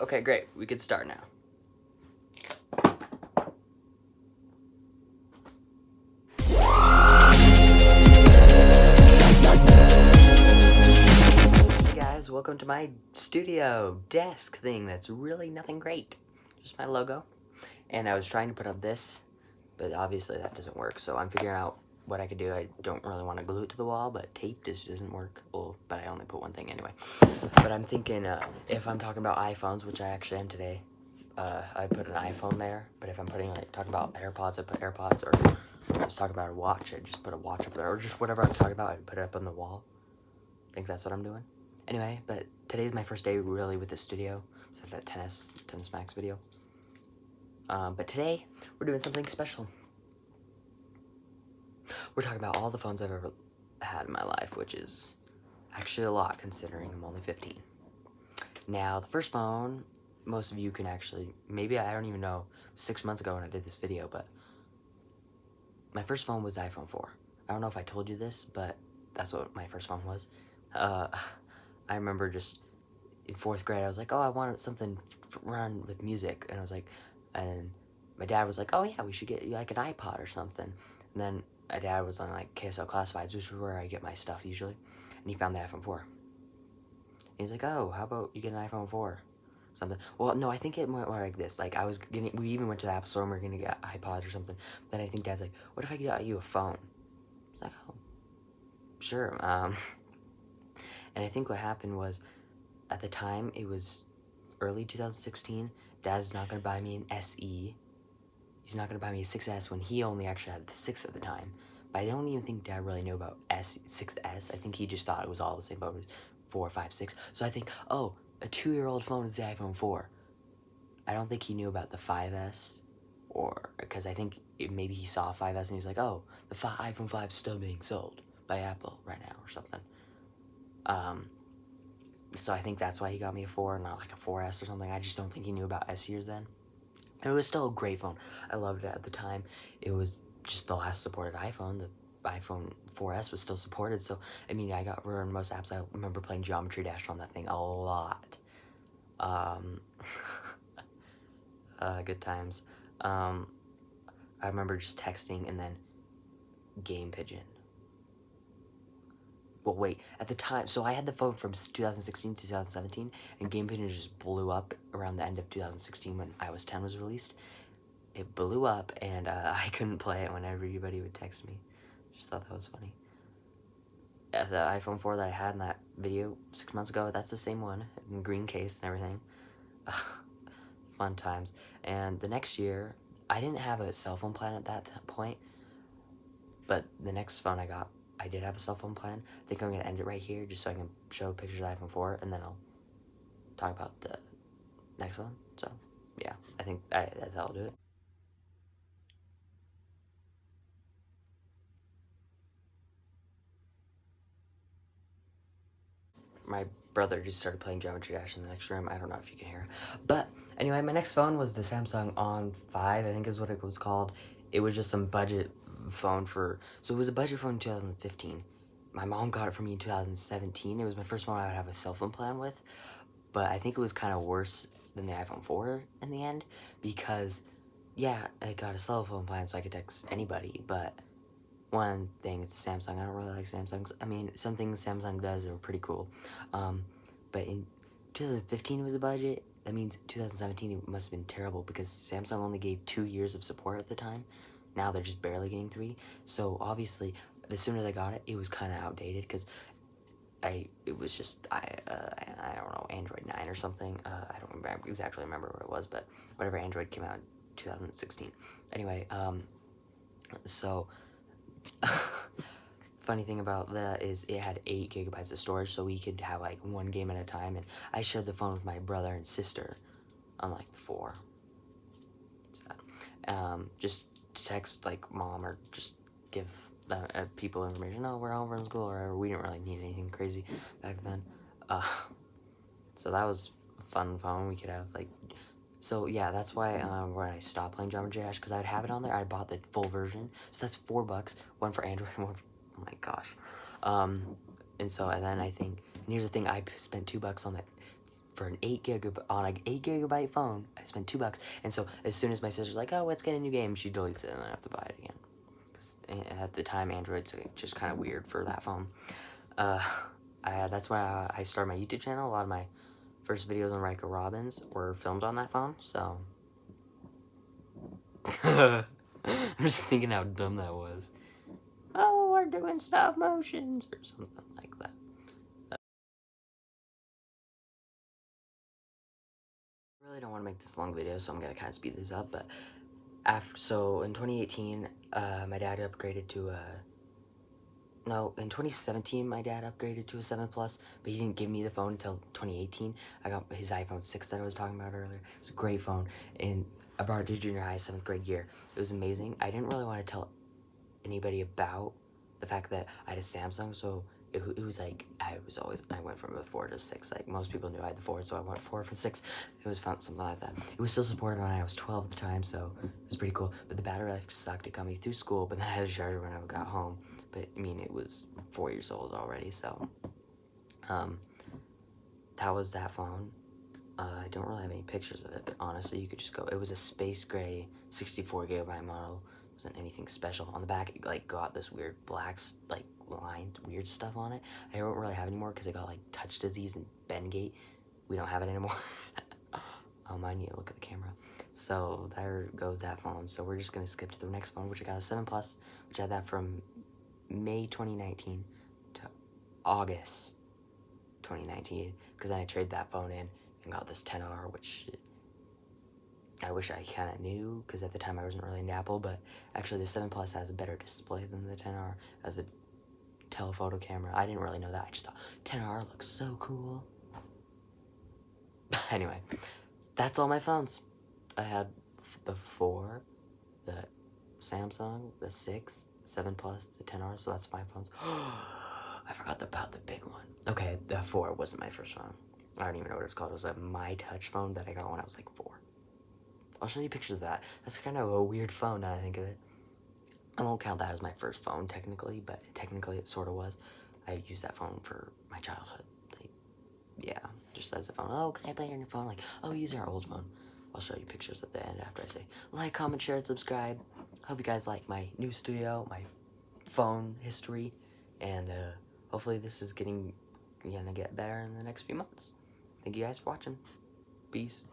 Okay, great. We could start now. Hey guys, welcome to my studio desk thing that's really nothing great. Just my logo. And I was trying to put up this, but obviously that doesn't work, so I'm figuring out what I could do. I don't really want to glue it to the wall, but tape just doesn't work. Well, but I only put one thing anyway. But I'm thinking if I'm talking about iPhones, which I actually am today, I put an iPhone there. But if I'm talking about AirPods, I put AirPods. Or I was talking about a watch, I just put a watch up there. Or just whatever I'm talking about, I put it up on the wall. I think that's what I'm doing. Anyway, but today's my first day really with the studio, besides that Tennis Max video. But today, we're doing something special. We're talking about all the phones I've ever had in my life, which is actually a lot considering I'm only 15. Now, the first phone, most of you can actually, maybe I don't even know, 6 months ago when I did this video, but my first phone was the iPhone 4. I don't know if I told you this, but that's what my first phone was. I remember just in 4th grade, I was like, oh, I wanted something run with music, and I was like, and my dad was like, oh yeah, we should get you like an iPod or something. And then my dad was on like KSL Classifieds, which is where I get my stuff usually, and he found the iPhone 4. And he's like, oh, how about you get an iPhone 4? Something. Well, no, I think it went more like this. Like we even went to the Apple Store and we were gonna get iPods or something. Then I think Dad's like, what if I get you a phone? It's like, oh, sure. And I think what happened was, at the time, it was early 2016. Dad's not gonna buy me an SE. He's not gonna buy me a 6S when he only actually had the 6 at the time. But I don't even think Dad really knew about 6S. I think he just thought it was all the same phone. It was 4, 5, 6. So I think, oh, a 2-year-old phone is the iPhone 4. I don't think he knew about the 5S, or because I think maybe he saw 5S and he's like, oh, the iPhone 5 is still being sold by Apple right now or something. So I think that's why he got me a 4, not like a 4S or something. I just don't think he knew about S years then. And it was still a great phone. I loved it at the time. It was just the last supported iPhone. The iPhone 4S was still supported. So, I mean, I got run most apps. I remember playing Geometry Dash on that thing a lot. Good times. I remember just texting and then Game Pigeon. Well, wait, at the time, so I had the phone from 2016 to 2017, and Game Pigeon just blew up around the end of 2016 when iOS 10 was released. It blew up, and I couldn't play it whenever everybody would text me. Just thought that was funny. The iPhone 4 that I had in that video 6 months ago, that's the same one, in green case and everything. Fun times. And the next year, I didn't have a cell phone plan at that point, but the next phone I got, I did have a cell phone plan. I think I'm going to end it right here just so I can show pictures of the iPhone 4, and then I'll talk about the next one. So, yeah, I think that's how I'll do it. My brother just started playing Geometry Dash in the next room. I don't know if you can hear. But anyway, my next phone was the Samsung On 5, I think is what it was called. It was just some budget phone so it was a budget phone in 2015. My mom got it for me in 2017. It was my first phone I would have a cell phone plan with. But I think it was kind of worse than the iPhone 4 in the end. Because, yeah, I got a cell phone plan so I could text anybody. But one thing, it's a Samsung. I don't really like Samsungs. I mean, some things Samsung does are pretty cool. But in 2015 was the budget. That means 2017 it must have been terrible because Samsung only gave 2 years of support at the time. Now they're just barely getting 3. So obviously, as soon as I got it, it was kind of outdated because it was just, I don't know, Android 9 or something. I don't exactly remember what it was, but whatever Android came out in 2016. Anyway, so funny thing about that is it had 8 gigabytes of storage, so we could have like 1 game at a time, and I shared the phone with my brother and sister, unlike the 4. Sad. Just text like mom or just give people information. No, we're over in school, or whatever. We didn't really need anything crazy back then. So that was a fun phone. We could have like, so yeah, that's why when I stopped playing Geometry Dash, because I would have it on there, I bought the full version. So that's $4, one for Android, one for, oh my gosh. And then I think, and here's the thing, I spent $2 on that for an 8 gigabyte phone, I spent $2. And so as soon as my sister's like, oh, let's get a new game, she deletes it and I have to buy it again. 'Cause at the time, Android's just kind of weird for that phone. That's when I started my YouTube channel. A lot of my first videos on Riker Robbins were filmed on that phone, so. I'm just thinking how dumb that was. Oh, we're doing stop motions or something like that. I really don't want to make this long video, so I'm gonna kind of speed this up. But so in 2018, my dad upgraded to no, in 2017, my dad upgraded to a 7 Plus, but he didn't give me the phone until 2018. I got his iPhone 6 that I was talking about earlier. It's a great phone, and I brought it to junior high, 7th grade year. It was amazing. I didn't really want to tell anybody about the fact that I had a Samsung, so it was like, I went from a 4 to 6. Like, most people knew I had the 4, so I went 4 for 6. It was fun, something like that. It was still supported when I was 12 at the time, so it was pretty cool. But the battery life sucked. It got me through school, but then I had a charger when I got home. But, I mean, it was 4 years old already, so, that was that phone. I don't really have any pictures of it, but honestly, you could just go, it was a space gray 64 gigabyte model. It wasn't anything special. On the back, it, like, got this weird black, like, lined weird stuff on it. I don't really have anymore because it got, like, touch disease and Bengate. We don't have it anymore. I need to look at the camera. So, there goes that phone. So, we're just going to skip to the next phone, which I got a 7 Plus, which I had that from May 2019 to August 2019, because then I traded that phone in and got this 10R, which I wish I kind of knew, because at the time I wasn't really into Apple, but actually the 7 Plus has a better display than the 10R, as a telephoto camera. I didn't really know that. I just thought 10R looks so cool. Anyway, that's all my phones. I had the 4, the Samsung, the 6, 7 Plus, the 10R, so that's 5 phones. I forgot about the big one. Okay, the 4 wasn't my first phone. I don't even know what it's called. It was a My Touch phone that I got when I was like 4. I'll show you pictures of that. That's kind of a weird phone now I think of it. I won't count that as my first phone technically, but technically it sort of was. I used that phone for my childhood. Like, yeah, just as a phone. Oh, can I play on your phone? Like, oh, use our old phone. I'll show you pictures at the end after I say like, comment, share, and subscribe. Hope you guys like my new studio, my phone history, and hopefully this is gonna get better in the next few months. Thank you guys for watching. Peace.